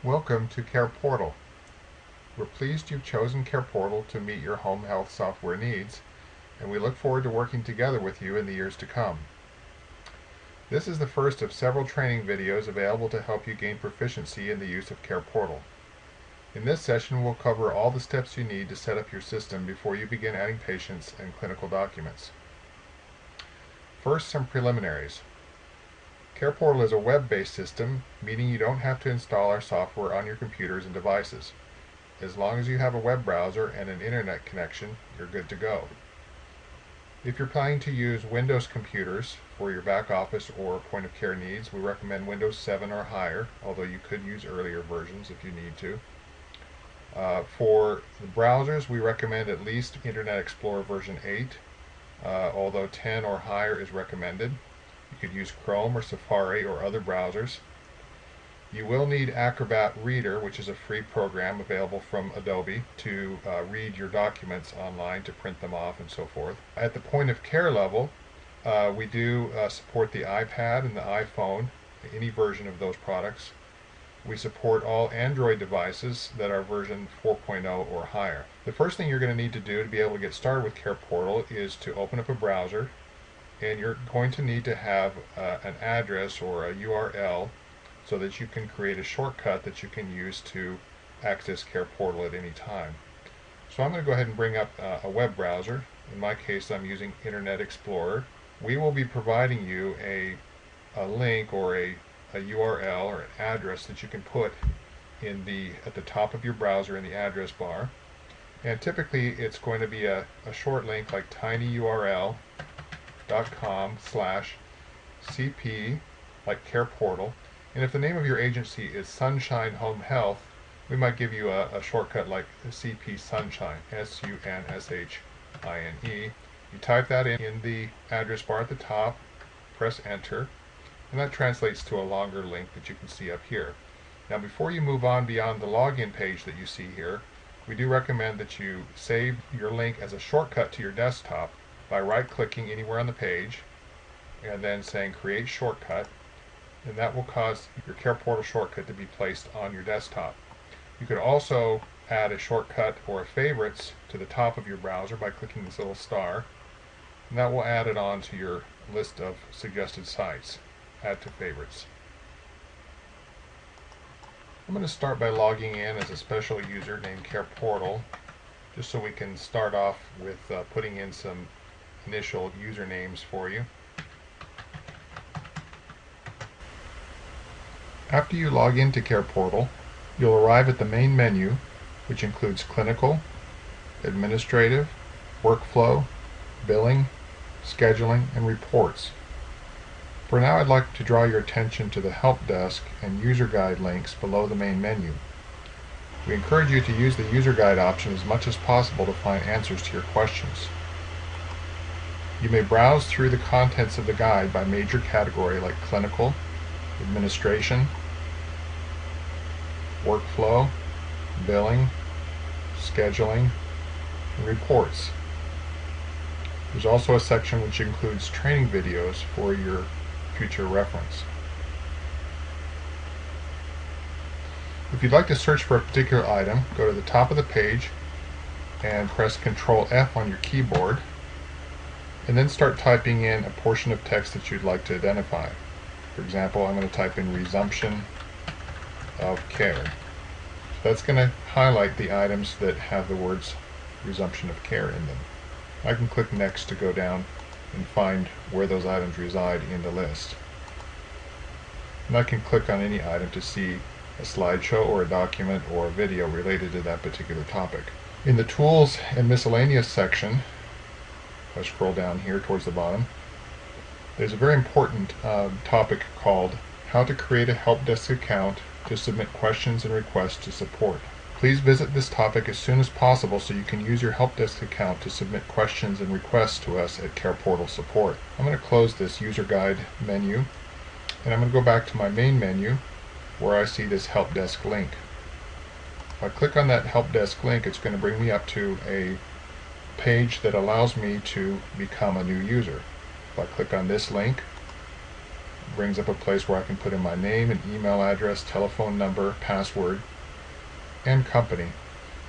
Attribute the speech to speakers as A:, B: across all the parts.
A: Welcome to CarePortal. We're pleased you've chosen CarePortal to meet your home health software needs, and we look forward to working together with you in the years to come. This is the first of several training videos available to help you gain proficiency in the use of CarePortal. In this session, we'll cover all the steps you need to set up your system before you begin adding patients and clinical documents. First, some preliminaries. CarePortal is a web-based system, meaning you don't have to install our software on your computers and devices. As long as you have a web browser and an internet connection, you're good to go. If you're planning to use Windows computers for your back office or point of care needs, we recommend Windows 7 or higher, although you could use earlier versions if you need to. For the browsers, we recommend at least Internet Explorer version 8, although 10 or higher is recommended. You could use Chrome or Safari or other browsers. You will need Acrobat Reader, which is a free program available from Adobe to read your documents online, to print them off and so forth. At the point of care level, we do support the iPad and the iPhone, any version of those products. We support all Android devices that are version 4.0 or higher. The first thing you're going to need to do to be able to get started with CarePortal is to open up a browser, and you're going to need to have an address or a URL so that you can create a shortcut that you can use to access CarePortal at any time. So I'm going to go ahead and bring up a web browser. In my case, I'm using Internet Explorer. We will be providing you a link or a URL or an address that you can put at the top of your browser in the address bar. And typically it's going to be a short link like tinyurl.com/CP, like CarePortal. And if the name of your agency is Sunshine Home Health, we might give you a shortcut like CP Sunshine, SUNSHINE. You type that in the address bar at the top, press enter, and that translates to a longer link that you can see up here. Now, before you move on beyond the login page that you see here, we do recommend that you save your link as a shortcut to your desktop by right-clicking anywhere on the page and then saying Create Shortcut, and that will cause your CarePortal shortcut to be placed on your desktop. You could also add a shortcut or a favorites to the top of your browser by clicking this little star, and that will add it on to your list of suggested sites. Add to favorites. I'm going to start by logging in as a special user named CarePortal, just so we can start off with putting in some initial usernames for you. After you log into CarePortal, you'll arrive at the main menu, which includes Clinical, Administrative, Workflow, Billing, Scheduling, and Reports. For now, I'd like to draw your attention to the Help Desk and User Guide links below the main menu. We encourage you to use the User Guide option as much as possible to find answers to your questions. You may browse through the contents of the guide by major category like Clinical, Administration, Workflow, Billing, Scheduling, and Reports. There's also a section which includes training videos for your future reference. If you'd like to search for a particular item, go to the top of the page and press Ctrl F on your keyboard, and then start typing in a portion of text that you'd like to identify. For example, I'm going to type in resumption of care. That's going to highlight the items that have the words resumption of care in them. I can click next to go down and find where those items reside in the list. And I can click on any item to see a slideshow or a document or a video related to that particular topic. In the Tools and Miscellaneous section, if I scroll down here towards the bottom, there's a very important topic called How to Create a Help Desk Account to Submit Questions and Requests to Support. Please visit this topic as soon as possible so you can use your Help Desk account to submit questions and requests to us at CarePortal Support. I'm going to close this User Guide menu, and I'm going to go back to my main menu where I see this Help Desk link. If I click on that Help Desk link, it's going to bring me up to a page that allows me to become a new user. If I click on this link, brings up a place where I can put in my name and email address, telephone number, password, and company.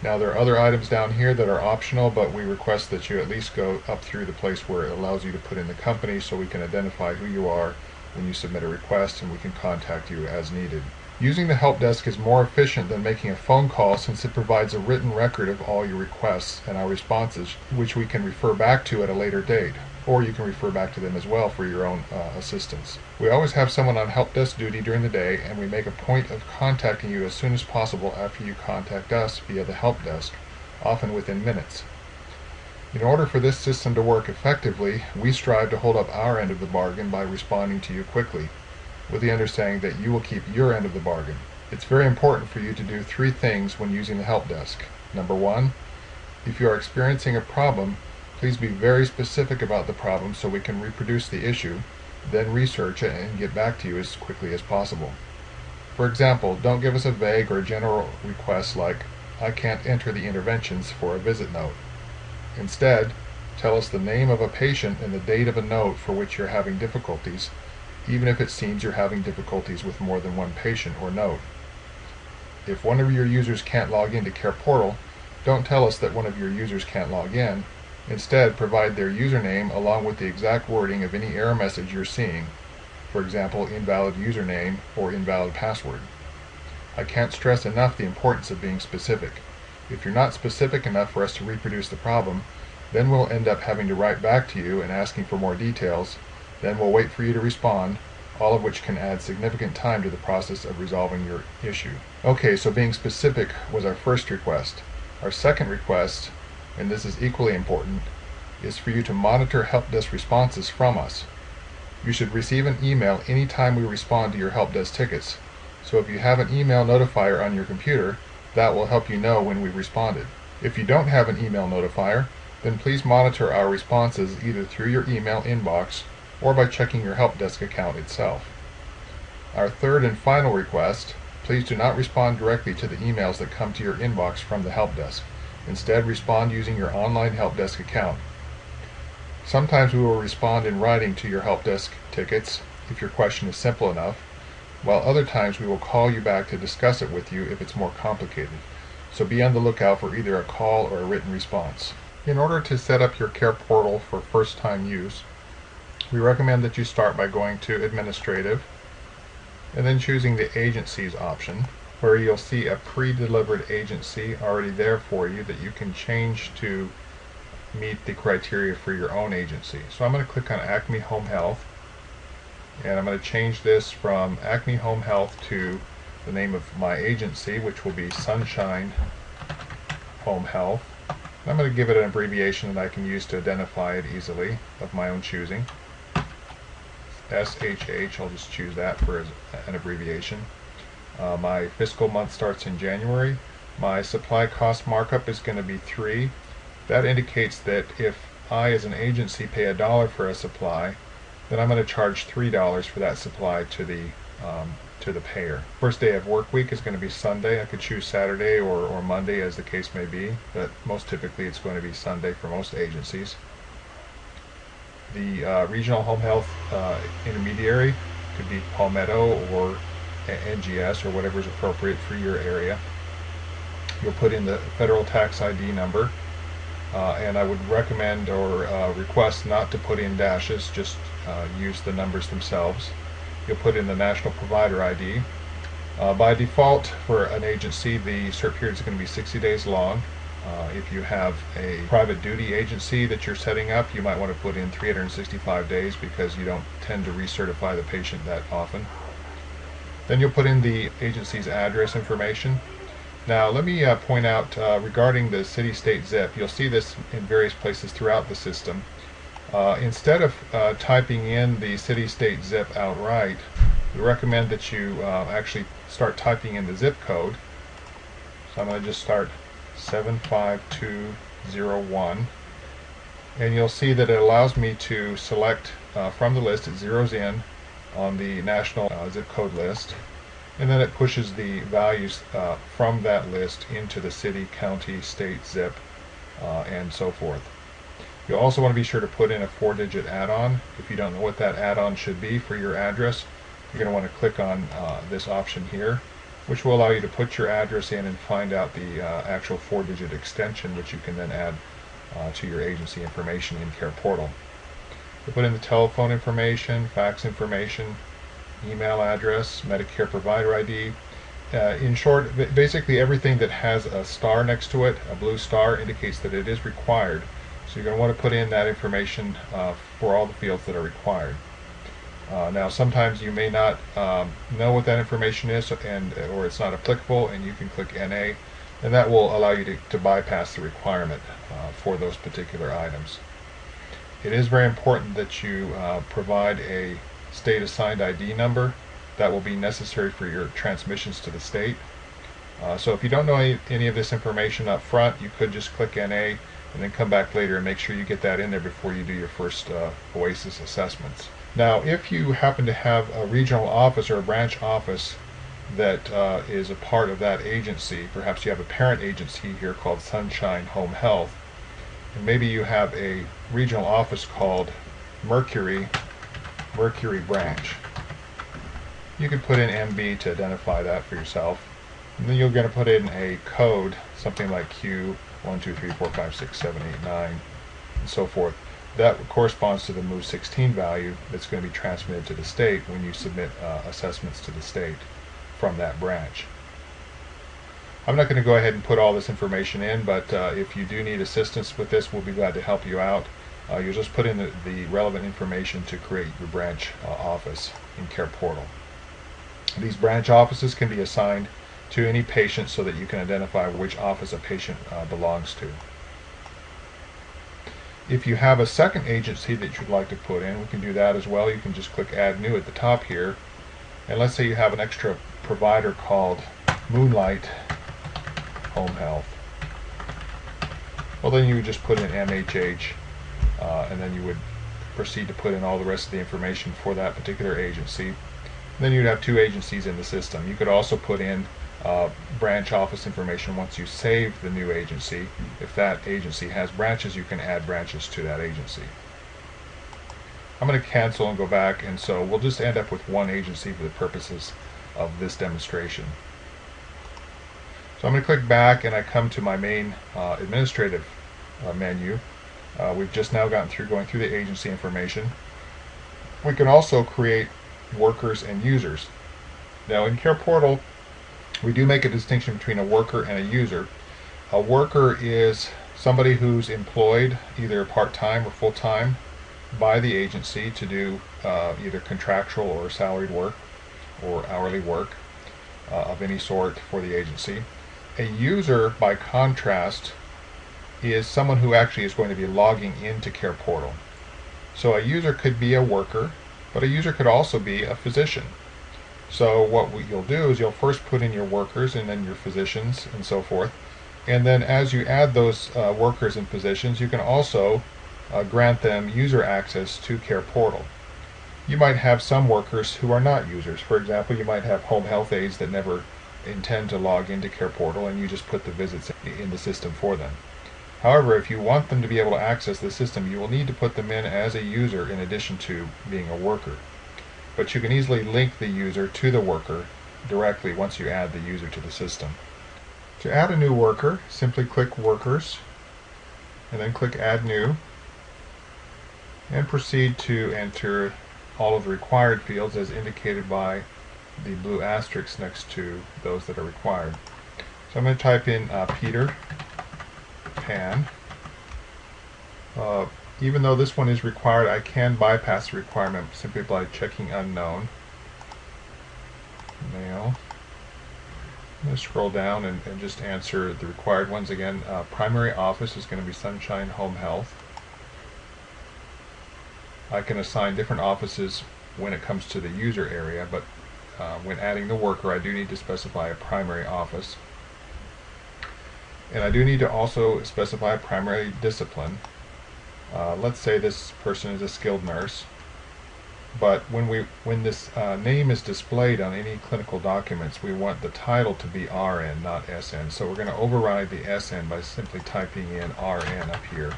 A: Now there are other items down here that are optional, but we request that you at least go up through the place where it allows you to put in the company so we can identify who you are when you submit a request, and we can contact you as needed. Using the help desk is more efficient than making a phone call, since it provides a written record of all your requests and our responses, which we can refer back to at a later date, or you can refer back to them as well for your own assistance. We always have someone on help desk duty during the day, and we make a point of contacting you as soon as possible after you contact us via the help desk, often within minutes. In order for this system to work effectively, we strive to hold up our end of the bargain by responding to you quickly, with the understanding that you will keep your end of the bargain. It's very important for you to do 3 things when using the help desk. Number 1, if you are experiencing a problem, please be very specific about the problem so we can reproduce the issue, then research it and get back to you as quickly as possible. For example, don't give us a vague or general request like, "I can't enter the interventions for a visit note." Instead, tell us the name of a patient and the date of a note for which you're having difficulties, even if it seems you're having difficulties with more than one patient or note. If one of your users can't log into CarePortal, don't tell us that one of your users can't log in. Instead, provide their username along with the exact wording of any error message you're seeing, for example, invalid username or invalid password. I can't stress enough the importance of being specific. If you're not specific enough for us to reproduce the problem, then we'll end up having to write back to you and asking for more details. Then we'll wait for you to respond, all of which can add significant time to the process of resolving your issue. Okay, so being specific was our first request. Our second request, and this is equally important, is for you to monitor help desk responses from us. You should receive an email anytime we respond to your help desk tickets. So if you have an email notifier on your computer, that will help you know when we've responded. If you don't have an email notifier, then please monitor our responses either through your email inbox or by checking your help desk account itself. Our third and final request, please do not respond directly to the emails that come to your inbox from the help desk. Instead, respond using your online help desk account. Sometimes we will respond in writing to your help desk tickets if your question is simple enough, while other times we will call you back to discuss it with you if it's more complicated. So be on the lookout for either a call or a written response. In order to set up your CarePortal for first-time use, we recommend that you start by going to Administrative and then choosing the Agencies option, where you'll see a pre-delivered agency already there for you that you can change to meet the criteria for your own agency. So I'm going to click on Acme Home Health, and I'm going to change this from Acme Home Health to the name of my agency, which will be Sunshine Home Health. I'm going to give it an abbreviation that I can use to identify it easily, of my own choosing. SHH, I'll just choose that for an abbreviation. My fiscal month starts in January. My supply cost markup is going to be 3. That indicates that if I as an agency pay $1 for a supply, then I'm going to charge $3 for that supply to the payer. First day of work week is going to be Sunday. I could choose Saturday or Monday as the case may be, but most typically it's going to be Sunday for most agencies. The regional home health intermediary could be Palmetto or NGS or whatever is appropriate for your area. You'll put in the federal tax ID number, and I would recommend or request not to put in dashes, just use the numbers themselves. You'll put in the national provider ID. By default for an agency, the cert period is going to be 60 days long. If you have a private duty agency that you're setting up, you might want to put in 365 days because you don't tend to recertify the patient that often. Then you'll put in the agency's address information. Now let me point out regarding the city-state zip, you'll see this in various places throughout the system. Instead of typing in the city-state zip outright, we recommend that you actually start typing in the zip code. So I'm going to just start 75201, and you'll see that it allows me to select from the list. It zeroes in on the national zip code list, and then it pushes the values from that list into the city, county, state zip, and so forth. You'll also want to be sure to put in a 4-digit add-on. If you don't know what that add-on should be for your address, you're going to want to click on this option here, which will allow you to put your address in and find out the actual 4-digit extension, which you can then add to your agency information in CarePortal. You put in the telephone information, fax information, email address, Medicare provider ID. In short, basically everything that has a star next to it, a blue star, indicates that it is required. So you're going to want to put in that information for all the fields that are required. Now sometimes you may not know what that information is, or it's not applicable, and you can click NA, and that will allow you to bypass the requirement for those particular items. It is very important that you provide a state assigned ID number that will be necessary for your transmissions to the state. So if you don't know any of this information up front, you could just click NA and then come back later and make sure you get that in there before you do your first OASIS assessments. Now, if you happen to have a regional office or a branch office that is a part of that agency, perhaps you have a parent agency here called Sunshine Home Health, and maybe you have a regional office called Mercury Branch. You could put in MB to identify that for yourself, and then you're going to put in a code, something like Q123456789, and so forth. That corresponds to the MOVE16 value that's going to be transmitted to the state when you submit assessments to the state from that branch. I'm not going to go ahead and put all this information in, but if you do need assistance with this, we'll be glad to help you out. You'll just put in the relevant information to create your branch office in CarePortal. These branch offices can be assigned to any patient so that you can identify which office a patient belongs to. If you have a second agency that you'd like to put in, we can do that as well. You can just click Add New at the top here. And let's say you have an extra provider called Moonlight Home Health. Well, then you would just put in MHH, and then you would proceed to put in all the rest of the information for that particular agency. And then you'd have two agencies in the system. You could also put in branch office information once you save the new agency. If that agency has branches, you can add branches to that agency. I'm going to cancel and go back, and so we'll just end up with one agency for the purposes of this demonstration. So I'm going to click back, and I come to my main administrative menu. We've just now gotten through going through the agency information. We can also create workers and users. Now in CarePortal, we do make a distinction between a worker and a user. A worker is somebody who's employed either part-time or full-time by the agency to do either contractual or salaried work or hourly work of any sort for the agency. A user, by contrast, is someone who actually is going to be logging into CarePortal. So a user could be a worker, but a user could also be a physician. So what you'll do is you'll first put in your workers and then your physicians and so forth. And then as you add those workers and physicians, you can also grant them user access to CarePortal. You might have some workers who are not users. For example, you might have home health aides that never intend to log into CarePortal, and you just put the visits in the system for them. However, if you want them to be able to access the system, you will need to put them in as a user in addition to being a worker. But you can easily link the user to the worker directly once you add the user to the system. To add a new worker, simply click Workers and then click Add New, and proceed to enter all of the required fields as indicated by the blue asterisk next to those that are required. So I'm going to type in Peter Pan. Even though this one is required, I can bypass the requirement simply by checking Unknown. Male. I'm going to scroll down and just answer the required ones again. Primary office is going to be Sunshine Home Health. I can assign different offices when it comes to the user area, but when adding the worker, I do need to specify a primary office. And I do need to also specify a primary discipline. Let's say this person is a skilled nurse, but when this name is displayed on any clinical documents, we want the title to be RN, not SN. So we're going to override the SN by simply typing in RN up here.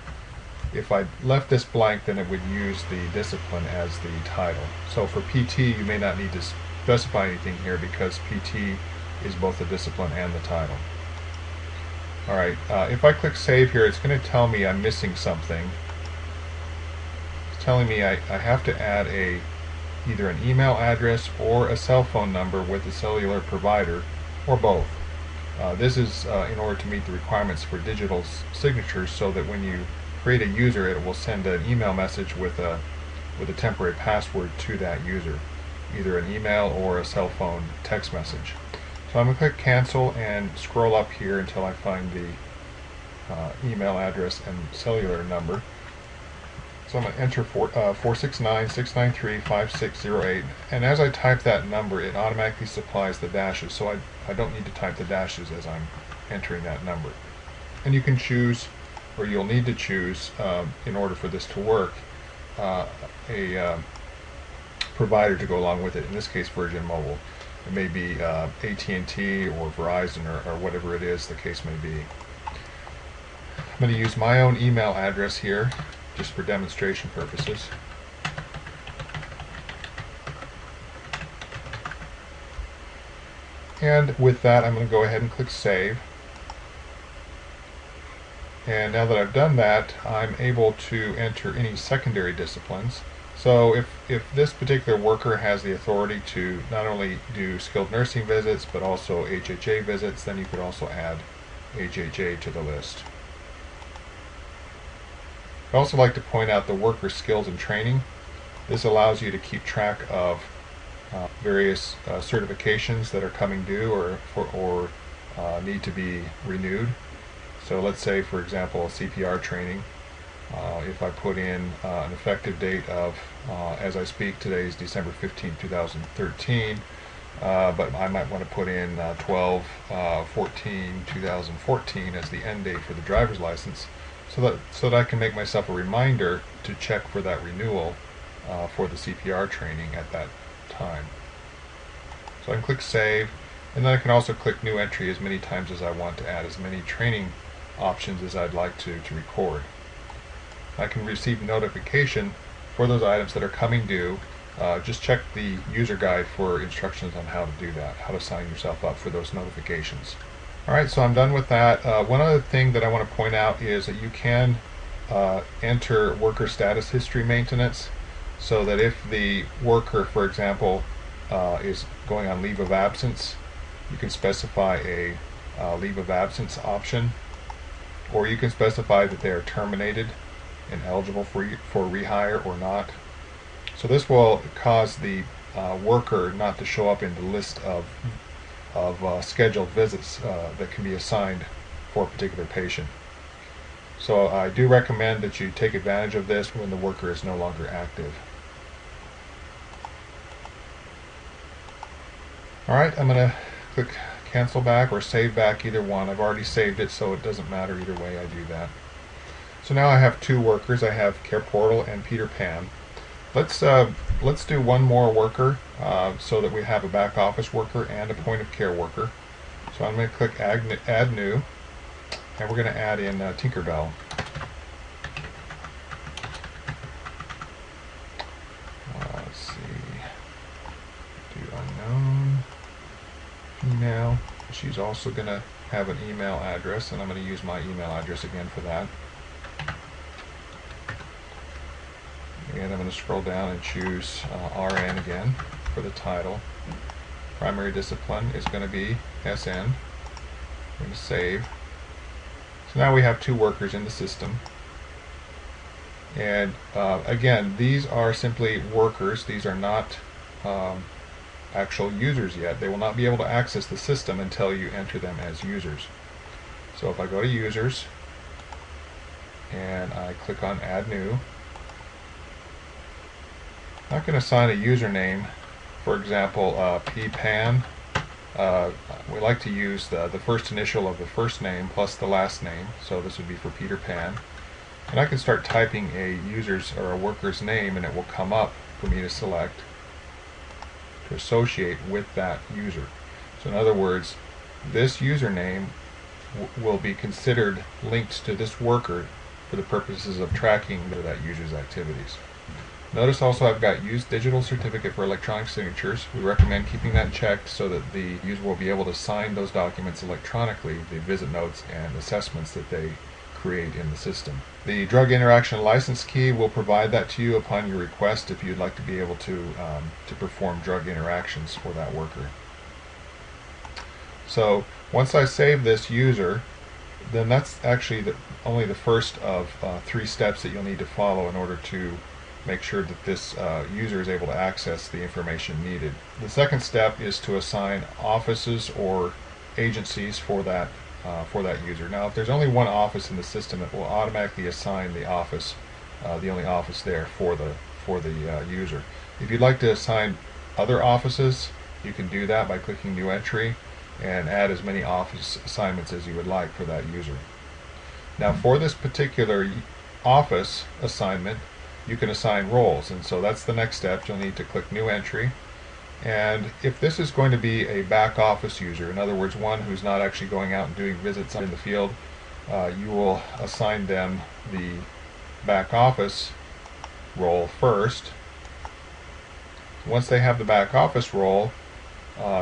A: If I left this blank, then it would use the discipline as the title. So for PT, you may not need to specify anything here because PT is both the discipline and the title. Alright, if I click Save here, it's going to tell me I'm missing something. It's telling me I have to add either an email address or a cell phone number with the cellular provider, or both. This is in order to meet the requirements for digital signatures, so that when you create a user, it will send an email message with a temporary password to that user, either an email or a cell phone text message. So I'm going to click Cancel and scroll up here until I find the email address and cellular number. So I'm going to enter 469-693-5608, and as I type that number, it automatically supplies the dashes, so I don't need to type the dashes as I'm entering that number. And you can choose, or you'll need to choose, in order for this to work, a provider to go along with it, in this case Virgin Mobile. It may be AT&T or Verizon or whatever it is the case may be. I'm going to use my own email address here, just for demonstration purposes. And with that, I'm going to go ahead and click Save. And now that I've done that, I'm able to enter any secondary disciplines. So if this particular worker has the authority to not only do skilled nursing visits, but also HHA visits, then you could also add HHA to the list. I'd also like to point out the worker's skills and training. This allows you to keep track of various certifications that are coming due or need to be renewed. So let's say, for example, CPR training. If I put in an effective date of, as I speak, today is December 15, 2013, but I might want to put in 12/14/2014 as the end date for the driver's license, so that I can make myself a reminder to check for that renewal for the CPR training at that time. So I can click Save, and then I can also click New Entry as many times as I want to add as many training options as I'd like to record. I can receive notification for those items that are coming due. Just check the user guide for instructions on how to do that, how to sign yourself up for those notifications. Alright, so I'm done with that. One other thing that I want to point out is that you can enter worker status history maintenance, so that if the worker, for example, is going on leave of absence, you can specify a leave of absence option, or you can specify that they are terminated and eligible for rehire or not. So this will cause the worker not to show up in the list of scheduled visits that can be assigned for a particular patient. So I do recommend that you take advantage of this when the worker is no longer active. Alright, I'm going to click Cancel Back or Save Back, either one. I've already saved it, so it doesn't matter either way I do that. So now I have two workers. I have CarePortal and Peter Pan. Let's do one more worker so that we have a back office worker and a point of care worker. So I'm going to click Add New, and we're going to add in Tinkerbell. Let's see. Do unknown female. She's also going to have an email address, and I'm going to use my email address again for that. And I'm going to scroll down and choose RN again for the title. Primary discipline is going to be SN. I'm going to save. So now we have two workers in the system. And again, these are simply workers. These are not actual users yet. They will not be able to access the system until you enter them as users. So if I go to Users and I click on Add New, I'm not going to assign a username. For example, ppan. We like to use the first initial of the first name plus the last name, so this would be for Peter Pan. And I can start typing a user's or a worker's name, and it will come up for me to select to associate with that user. So in other words, this username will be considered linked to this worker for the purposes of tracking that user's activities. Notice also I've got Use Digital Certificate for Electronic Signatures. We recommend keeping that checked so that the user will be able to sign those documents electronically, the visit notes and assessments that they create in the system. The Drug Interaction License Key will provide that to you upon your request if you'd like to be able to perform drug interactions for that worker. So once I save this user, then that's actually only the first of 3 steps that you'll need to follow in order to make sure that this user is able to access the information needed. The second step is to assign offices or agencies for that user. Now, if there's only one office in the system, it will automatically assign the office, the only office there for the user. If you'd like to assign other offices, you can do that by clicking New Entry and add as many office assignments as you would like for that user. Now, for this particular office assignment, you can assign roles, and so that's the next step. You'll need to click New Entry, and if this is going to be a back office user, in other words one who's not actually going out and doing visits in the field, you will assign them the back office role first. Once they have the back office role,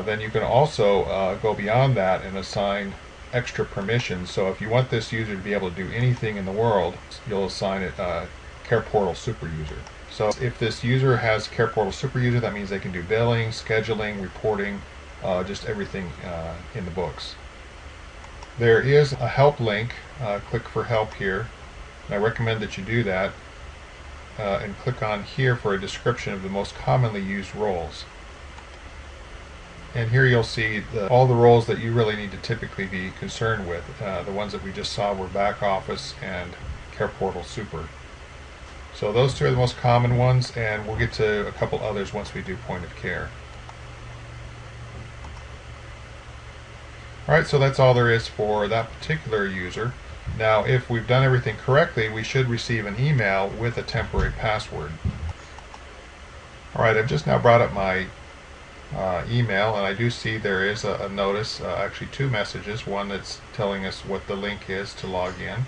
A: then you can also go beyond that and assign extra permissions. So if you want this user to be able to do anything in the world, you'll assign it CarePortal Super User. So if this user has CarePortal Super User, that means they can do billing, scheduling, reporting, just everything in the books. There is a help link. Click for help here. And I recommend that you do that and click on here for a description of the most commonly used roles. And here you'll see all the roles that you really need to typically be concerned with. The ones that we just saw were back office and CarePortal Super. So those 2 are the most common ones, and we'll get to a couple others once we do point of care. Alright, so that's all there is for that particular user. Now, if we've done everything correctly, we should receive an email with a temporary password. Alright, I've just now brought up my email, and I do see there is a notice, actually 2 messages, one that's telling us what the link is to log in,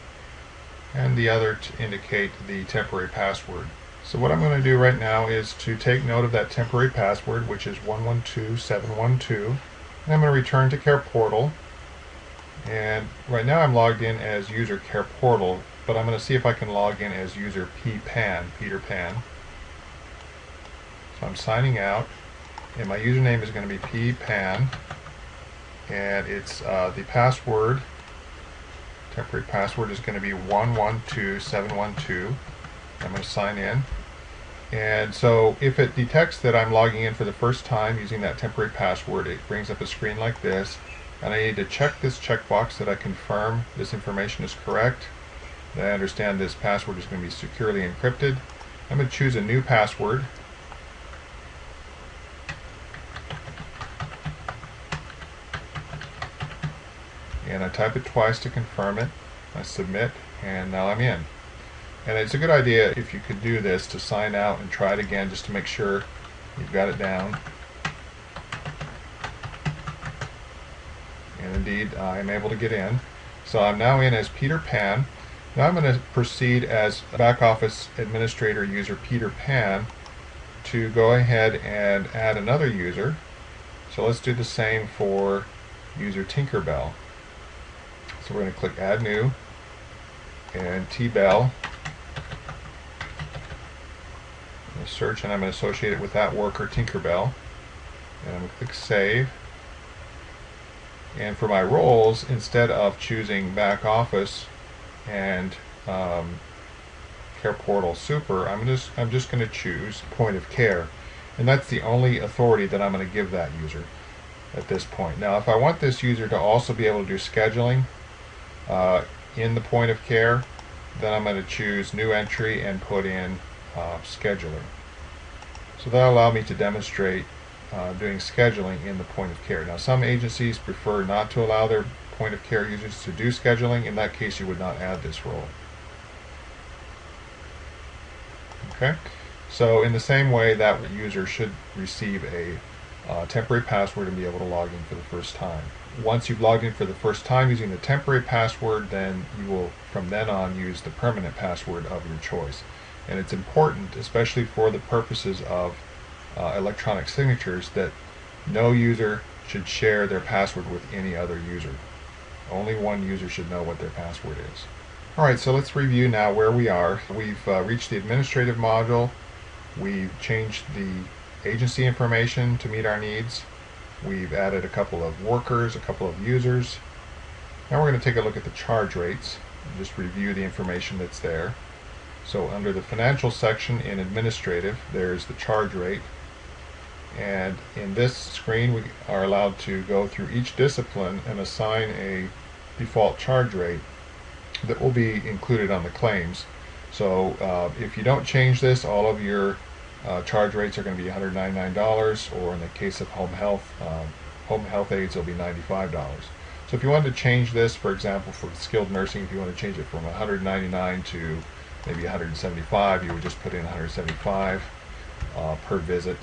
A: and the other to indicate the temporary password. So what I'm going to do right now is to take note of that temporary password, which is 112712, and I'm going to return to CarePortal. And right now I'm logged in as user CarePortal, but I'm going to see if I can log in as user PPAN, Peter Pan. So I'm signing out, and my username is going to be PPAN, and it's the password. Temporary password is going to be 112712. I'm going to sign in. And so if it detects that I'm logging in for the first time using that temporary password, it brings up a screen like this. And I need to check this checkbox that I confirm this information is correct, that I understand this password is going to be securely encrypted. I'm going to choose a new password. And I type it twice to confirm it. I submit, and now I'm in. And it's a good idea, if you could do this, to sign out and try it again just to make sure you've got it down. And indeed, I'm able to get in. So I'm now in as Peter Pan. Now I'm going to proceed as back office administrator user Peter Pan to go ahead and add another user. So let's do the same for user Tinkerbell. So we're going to click Add New, and T-Bell. I'm going to search, and I'm going to associate it with that worker, Tinkerbell. And I'm going to click Save. And for my roles, instead of choosing Back Office and CarePortal Super, I'm just going to choose Point of Care. And that's the only authority that I'm going to give that user at this point. Now, if I want this user to also be able to do scheduling in the point of care, then I'm going to choose New Entry and put in Scheduler. So that'll allow me to demonstrate doing scheduling in the point of care. Now, some agencies prefer not to allow their point of care users to do scheduling. In that case, you would not add this role. Okay, so in the same way, that user should receive a temporary password and be able to log in for the first time. Once you've logged in for the first time using the temporary password, then you will from then on use the permanent password of your choice. And it's important, especially for the purposes of electronic signatures, that no user should share their password with any other user. Only one user should know what their password is. Alright, so let's review now where we are. We've reached the administrative module. We've changed the agency information to meet our needs. We've added a couple of workers, a couple of users. Now we're going to take a look at the charge rates and just review the information that's there. So under the financial section in administrative, there's the charge rate. And in this screen, we are allowed to go through each discipline and assign a default charge rate that will be included on the claims. So if you don't change this, all of your charge rates are going to be $199, or in the case of home health aides, it'll be $95. So if you wanted to change this, for example, for skilled nursing, if you want to change it from $199 to maybe $175, you would just put in $175 per visit,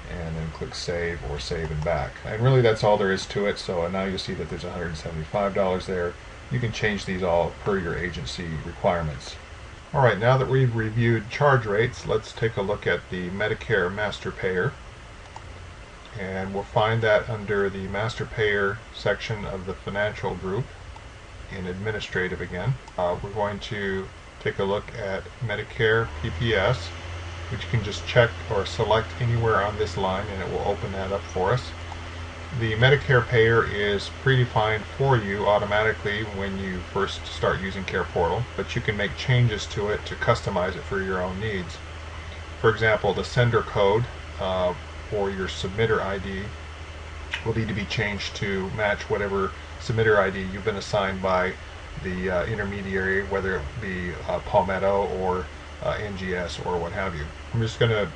A: and then click save or save and back. And really that's all there is to it. So now you'll see that there's $175 there. You can change these all per your agency requirements. Alright, now that we've reviewed charge rates, let's take a look at the Medicare Master Payer. And we'll find that under the Master Payer section of the financial group in administrative again. We're going to take a look at Medicare PPS, which you can just check or select anywhere on this line and it will open that up for us. The Medicare Payer is predefined for you automatically when you first start using CarePortal, but you can make changes to it to customize it for your own needs. For example, the sender code or your submitter ID will need to be changed to match whatever submitter ID you've been assigned by the intermediary, whether it be Palmetto or NGS or what have you. I'm just going to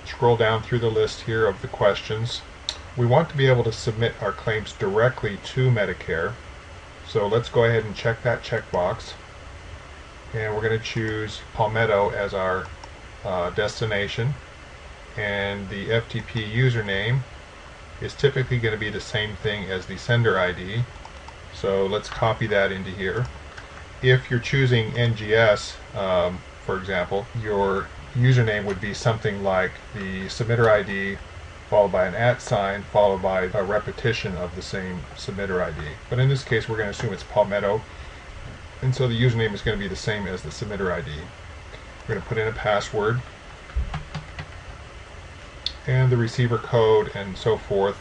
A: scroll down through the list here of the questions. We want to be able to submit our claims directly to Medicare, so let's go ahead and check that checkbox, and we're going to choose Palmetto as our destination, and the FTP username is typically going to be the same thing as the sender ID, so let's copy that into here. If you're choosing NGS, for example, your username would be something like the submitter ID followed by an @ sign, followed by a repetition of the same submitter ID. But in this case, we're going to assume it's Palmetto, and so the username is going to be the same as the submitter ID. We're going to put in a password, and the receiver code and so forth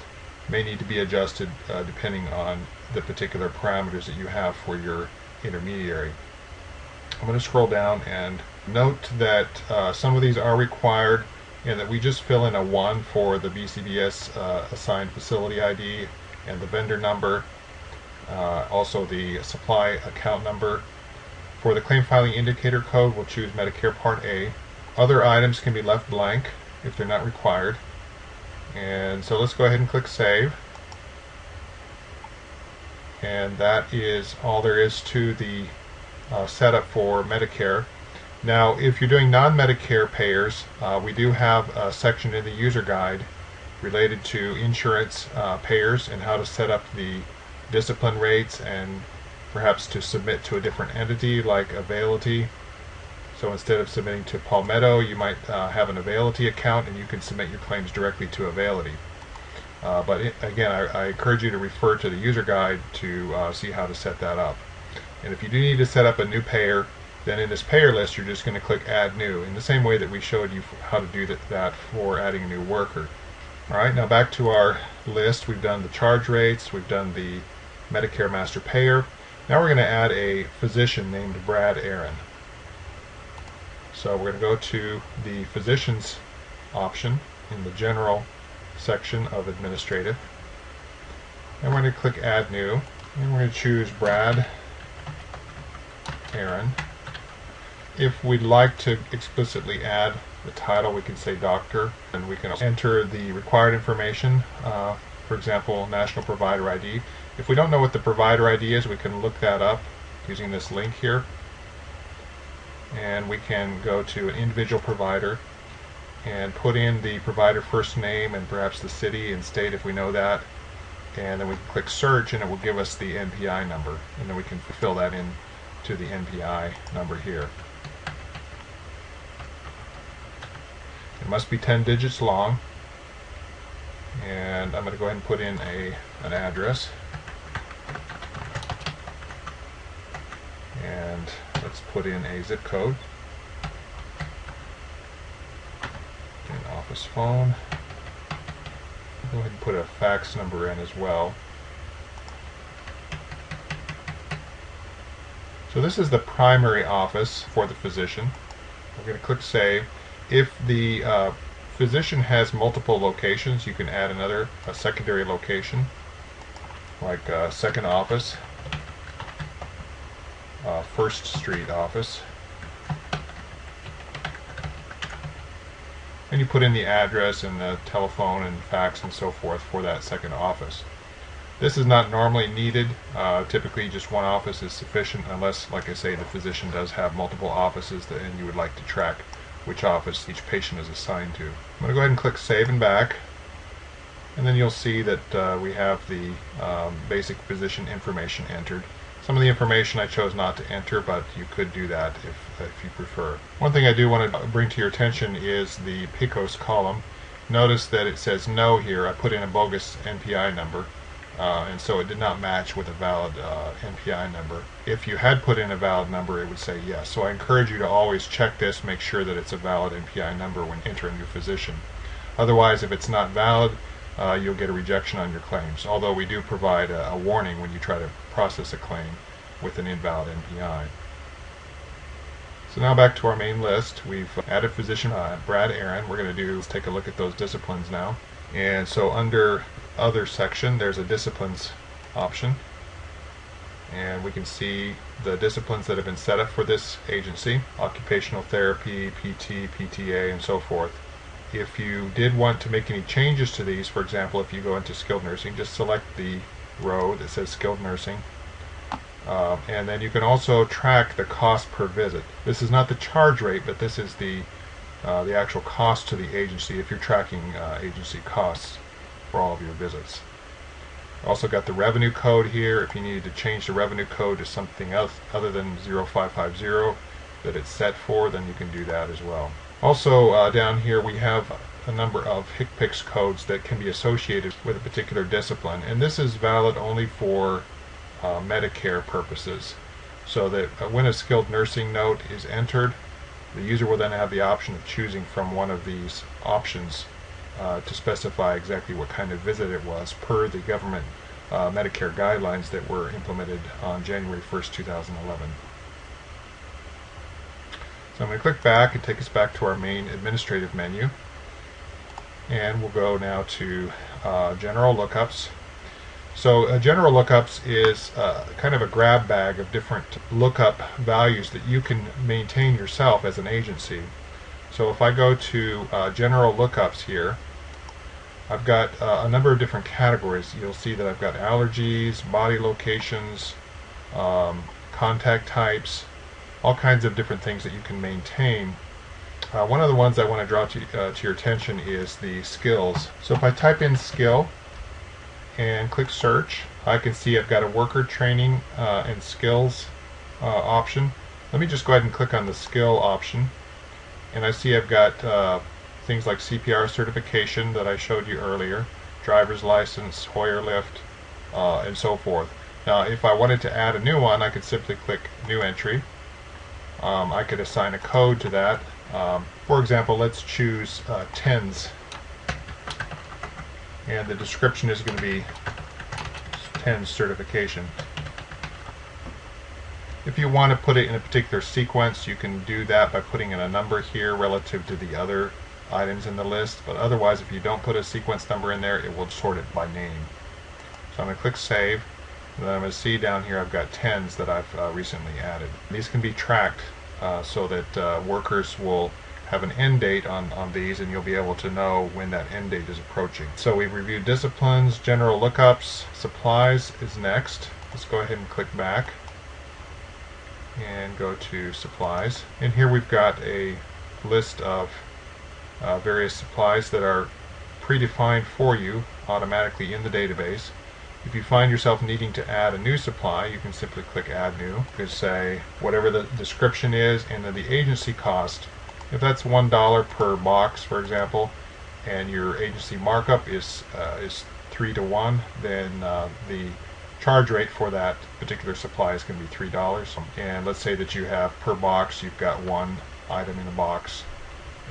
A: may need to be adjusted depending on the particular parameters that you have for your intermediary. I'm going to scroll down and note that some of these are required, and that we just fill in a 1 for the BCBS assigned facility ID and the vendor number, also the supply account number. For the claim filing indicator code, we'll choose Medicare Part A. Other items can be left blank if they're not required. And so let's go ahead and click save. And that is all there is to the setup for Medicare. Now, if you're doing non-Medicare payers, we do have a section in the user guide related to insurance payers and how to set up the discipline rates and perhaps to submit to a different entity like Availity. So instead of submitting to Palmetto, you might have an Availity account and you can submit your claims directly to Availity. Again, I encourage you to refer to the user guide to see how to set that up. And if you do need to set up a new payer, then in this payer list, you're just going to click Add New, in the same way that we showed you how to do that for adding a new worker. Alright, now back to our list. We've done the charge rates, we've done the Medicare Master Payer. Now we're going to add a physician named Brad Aaron. So we're going to go to the Physicians option in the General section of Administrative. And we're going to click Add New, and we're going to choose Brad Aaron. If we'd like to explicitly add the title, we can say doctor, and we can enter the required information, for example, National Provider ID. If we don't know what the provider ID is, we can look that up using this link here, and we can go to an individual provider and put in the provider first name and perhaps the city and state if we know that, and then we can click search and it will give us the NPI number, and then we can fill that in to the NPI number here. It must be 10 digits long, and I'm going to go ahead and put in an address, and let's put in a zip code, an office phone. Go ahead and put a fax number in as well. So this is the primary office for the physician. We're going to click save. If the physician has multiple locations, you can add a secondary location, like second office, First Street office. And you put in the address and the telephone and fax and so forth for that second office. This is not normally needed. Typically just one office is sufficient, unless, like I say, the physician does have multiple offices and you would like to track which office each patient is assigned to. I'm going to go ahead and click save and back, and then you'll see that we have the basic physician information entered. Some of the information I chose not to enter, but you could do that if you prefer. One thing I do want to bring to your attention is the PICOS column. Notice that it says no here. I put in a bogus NPI number, and so it did not match with a valid NPI number. If you had put in a valid number, it would say yes. So I encourage you to always check this, make sure that it's a valid NPI number when entering your physician. Otherwise, if it's not valid, you'll get a rejection on your claims, although we do provide a warning when you try to process a claim with an invalid NPI. So now back to our main list. We've added physician Brad Aaron. We're going to do is take a look at those disciplines now. And so under other section, there's a disciplines option, and we can see the disciplines that have been set up for this agency: occupational therapy, PT, PTA, and so forth. If you did want to make any changes to these, for example, if you go into skilled nursing, just select the row that says skilled nursing, and then you can also track the cost per visit. This is not the charge rate, but this is the actual cost to the agency if you're tracking agency costs for all of your visits. Also got the revenue code here. If you needed to change the revenue code to something else other than 0550 that it's set for, then you can do that as well. Also down here we have a number of HCPCS codes that can be associated with a particular discipline, and this is valid only for Medicare purposes, so that when a skilled nursing note is entered, the user will then have the option of choosing from one of these options to specify exactly what kind of visit it was per the government Medicare guidelines that were implemented on January 1st, 2011. So I'm going to click back and take us back to our main administrative menu, and we'll go now to general lookups. So general lookups is kind of a grab bag of different lookup values that you can maintain yourself as an agency. So if I go to general lookups here, I've got a number of different categories. You'll see that I've got allergies, body locations, contact types, all kinds of different things that you can maintain. One of the ones I want to draw to your attention is the skills. So if I type in skill and click search, I can see I've got a worker training and skills option. Let me just go ahead and click on the skill option, and I see I've got things like CPR certification that I showed you earlier, driver's license, Hoyer lift, and so forth. Now if I wanted to add a new one, I could simply click new entry. I could assign a code to that. For example, let's choose TENS, and the description is going to be TENS certification. If you want to put it in a particular sequence, you can do that by putting in a number here relative to the other items in the list, but otherwise if you don't put a sequence number in there, it will sort it by name. So I'm going to click save, and then I'm going to see down here I've got TENS that I've recently added. These can be tracked so that workers will have an end date on these, and you'll be able to know when that end date is approaching. So we've reviewed disciplines, general lookups, supplies is next. Let's go ahead and click back and go to supplies, and here we've got a list of various supplies that are predefined for you automatically in the database. If you find yourself needing to add a new supply, you can simply click Add New. You could say whatever the description is and then the agency cost. If that's $1 per box, for example, and your agency markup is 3 to 1, then the charge rate for that particular supply is going to be $3. And let's say that you have per box, you've got one item in a box,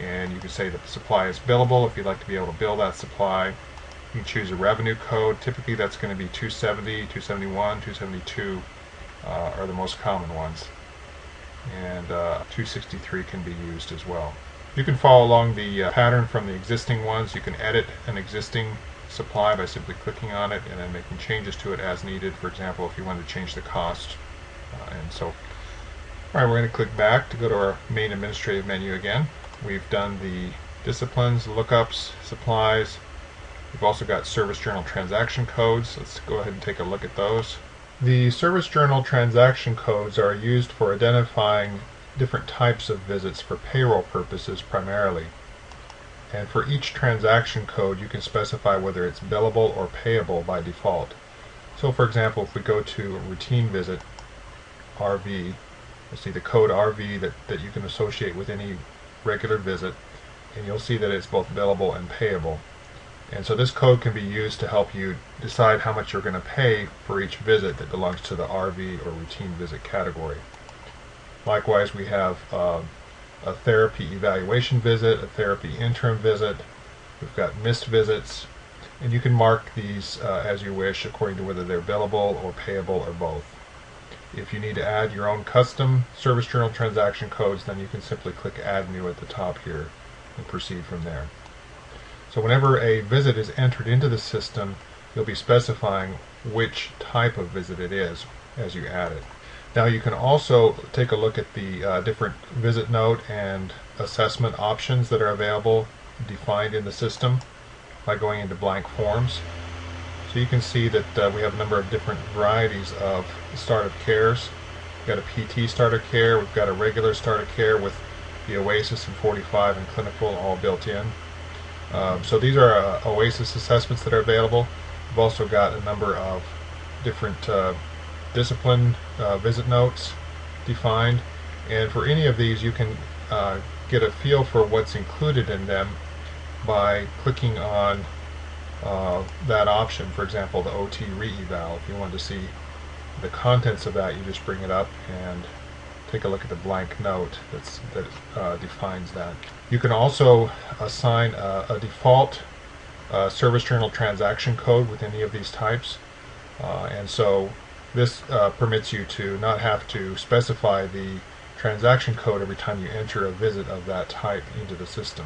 A: and you can say that the supply is billable. If you'd like to be able to bill that supply, you can choose a revenue code. Typically that's going to be 270, 271, 272 are the most common ones, and 263 can be used as well. You can follow along the pattern from the existing ones. You can edit an existing supply by simply clicking on it and then making changes to it as needed. For example, if you want to change the cost and so. Alright, we're going to click back to go to our main administrative menu again. We've done the disciplines, lookups, supplies. We've also got service journal transaction codes. Let's go ahead and take a look at those. The service journal transaction codes are used for identifying different types of visits for payroll purposes primarily. And for each transaction code you can specify whether it's billable or payable by default. So for example, if we go to a routine visit, RV, you'll see the code RV that you can associate with any regular visit, and you'll see that it's both billable and payable. And so this code can be used to help you decide how much you're going to pay for each visit that belongs to the RV or routine visit category. Likewise, we have a therapy evaluation visit, a therapy interim visit. We've got missed visits, and you can mark these as you wish according to whether they're billable or payable or both. If you need to add your own custom service journal transaction codes, then you can simply click Add New at the top here and proceed from there. So whenever a visit is entered into the system, you'll be specifying which type of visit it is as you add it. Now you can also take a look at the different visit note and assessment options that are available defined in the system by going into blank forms. So you can see that we have a number of different varieties of start of cares. We've got a PT starter care, we've got a regular starter care with the Oasis and 45 and clinical all built in. So these are Oasis assessments that are available. We've also got a number of different discipline visit notes defined, and for any of these you can get a feel for what's included in them by clicking on that option. For example, the OT re-eval. If you want to see the contents of that, you just bring it up and take a look at the blank note that defines that. You can also assign a default service journal transaction code with any of these types, and so this permits you to not have to specify the transaction code every time you enter a visit of that type into the system.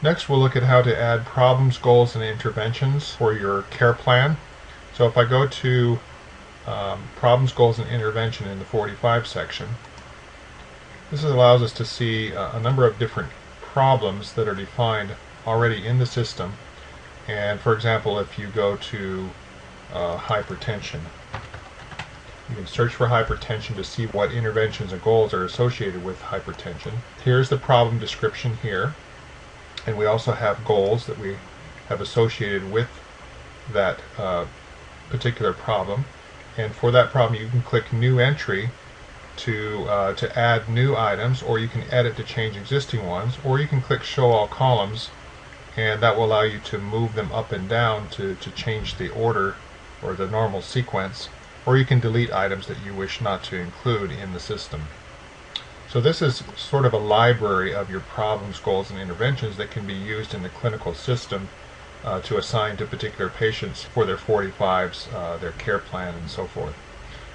A: Next, we'll look at how to add problems, goals, and interventions for your care plan. So if I go to Problems, Goals, and Intervention in the 45 section, this allows us to see a number of different problems that are defined already in the system. And for example, if you go to hypertension, you can search for hypertension to see what interventions and goals are associated with hypertension. Here's the problem description here, and we also have goals that we have associated with that particular problem. And for that problem you can click New Entry to add new items, or you can edit to change existing ones, or you can click Show All Columns, and that will allow you to move them up and down to change the order or the normal sequence, or you can delete items that you wish not to include in the system. So this is sort of a library of your problems, goals, and interventions that can be used in the clinical system to assign to particular patients for their 45s, their care plan, and so forth.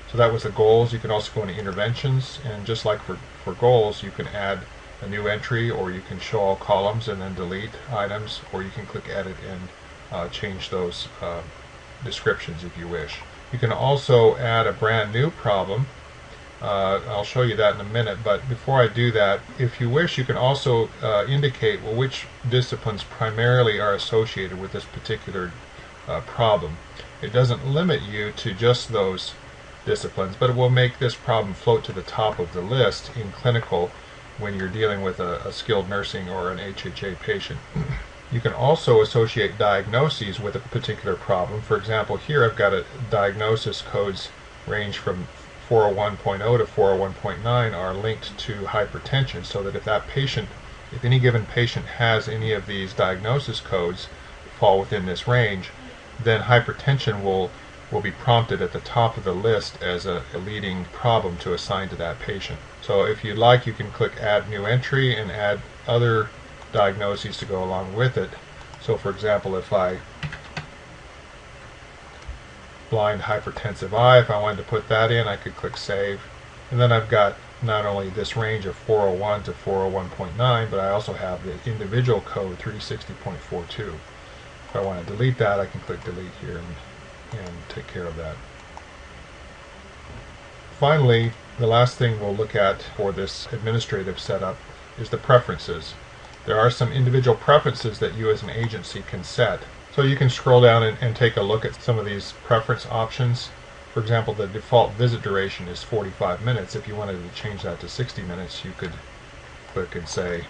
A: So that was the goals. You can also go into interventions, and just like for goals, you can add a new entry, or you can show all columns and then delete items, or you can click Edit and change those descriptions if you wish. You can also add a brand new problem. I'll show you that in a minute, but before I do that, if you wish, you can also indicate which disciplines primarily are associated with this particular problem. It doesn't limit you to just those disciplines, but it will make this problem float to the top of the list in clinical when you're dealing with a skilled nursing or an HHA patient. You can also associate diagnoses with a particular problem. For example, here I've got a diagnosis codes range from 401.0 to 401.9 are linked to hypertension, so that if any given patient has any of these diagnosis codes fall within this range, then hypertension will be prompted at the top of the list as a leading problem to assign to that patient. So if you'd like, you can click Add New Entry and add other diagnoses to go along with it. So for example, if blind hypertensive eye, if I wanted to put that in, I could click Save. And then I've got not only this range of 401 to 401.9, but I also have the individual code 360.42. If I want to delete that, I can click Delete here and take care of that. Finally, the last thing we'll look at for this administrative setup is the preferences. There are some individual preferences that you as an agency can set. So you can scroll down and take a look at some of these preference options. For example, the default visit duration is 45 minutes. If you wanted to change that to 60 minutes, you could click and say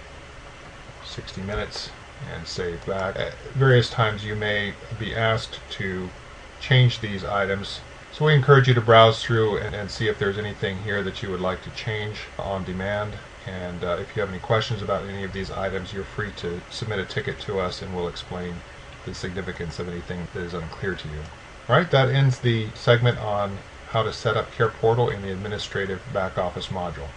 A: 60 minutes and save back. At various times you may be asked to change these items. So we encourage you to browse through and see if there's anything here that you would like to change on demand. And if you have any questions about any of these items, you're free to submit a ticket to us and we'll explain the significance of anything that is unclear to you. Alright, that ends the segment on how to set up CarePortal in the administrative back office module.